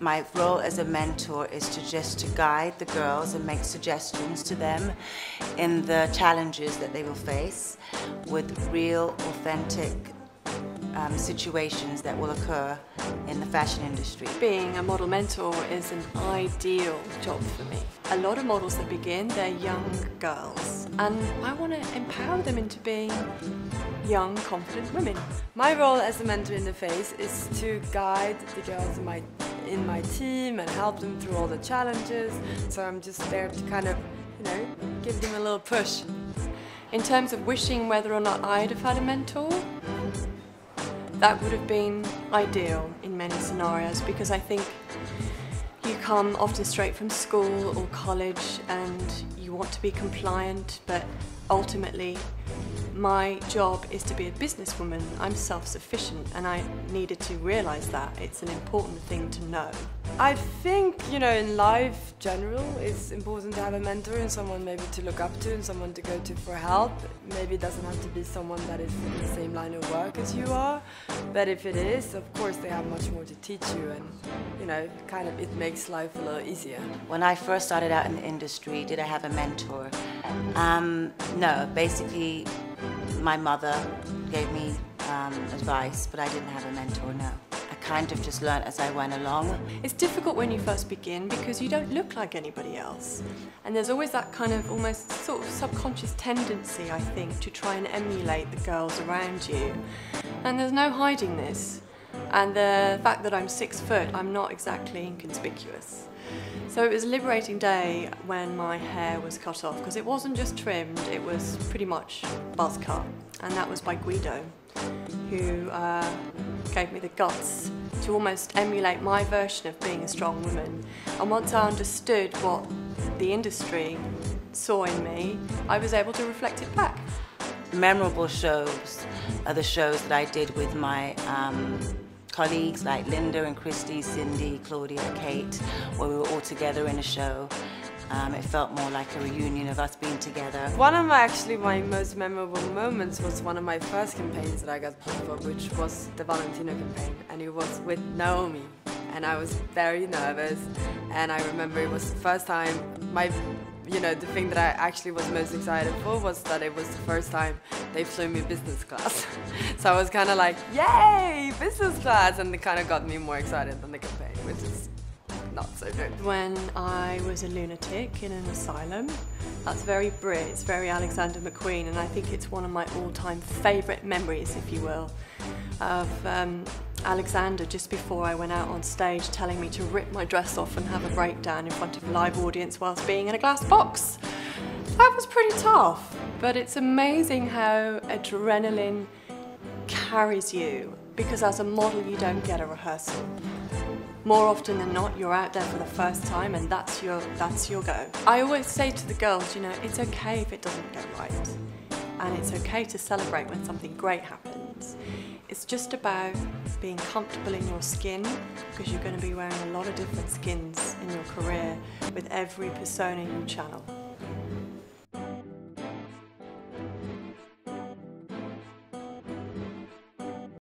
My role as a mentor is to guide the girls and make suggestions to them in the challenges that they will face with real, authentic situations that will occur in the fashion industry. Being a model mentor is an ideal job for me. A lot of models that begin, they're young girls, and I want to empower them into being young, confident women. My role as a mentor in the face is to guide the girls in my team and help them through all the challenges. So I'm just there to kind of, give them a little push. In terms of wishing whether or not I'd have had a mentor, that would have been ideal in many scenarios, because I think you come often straight from school or college and you want to be compliant, but ultimately my job is to be a businesswoman. I'm self-sufficient, and I needed to realise that. It's an important thing to know. I think, in life general, it's important to have a mentor and someone maybe to look up to and someone to go to for help. Maybe it doesn't have to be someone that is in the same line of work as you are, but if it is, of course they have much more to teach you, and it makes life a little easier. When I first started out in the industry, did I have a mentor? No, basically my mother gave me advice, but I didn't have a mentor, no. I kind of just learned as I went along. It's difficult when you first begin because you don't look like anybody else. And there's always that kind of almost sort of subconscious tendency, I think, to try and emulate the girls around you. And there's no hiding this. And the fact that I'm 6 foot, I'm not exactly inconspicuous. So it was a liberating day when my hair was cut off, because it wasn't just trimmed, it was pretty much buzz cut. And that was by Guido, who gave me the guts to almost emulate my version of being a strong woman. And once I understood what the industry saw in me, I was able to reflect it back. Memorable shows are the shows that I did with my colleagues like Linda and Christy, Cindy, Claudia, Kate, where we were all together in a show. It felt more like a reunion of us being together. One of my most memorable moments was one of my first campaigns that I got booked for, which was the Valentino campaign, and it was with Naomi. And I was very nervous, and I remember it was the first time the thing that I actually was most excited for was that it was the first time they flew me business class. So I was kind of like, yay, business class, and it kind of got me more excited than the campaign, which is not so good. When I was a lunatic in an asylum, that's very Brit, it's very Alexander McQueen, and I think it's one of my all-time favourite memories, if you will, of Alexander just before I went out on stage telling me to rip my dress off and have a breakdown in front of a live audience whilst being in a glass box. That was pretty tough, but it's amazing how adrenaline carries you, because as a model you don't get a rehearsal. More often than not, you're out there for the first time, and that's your go. I always say to the girls, it's okay if it doesn't go right. And it's okay to celebrate when something great happens. It's just about being comfortable in your skin, because you're going to be wearing a lot of different skins in your career with every persona you channel.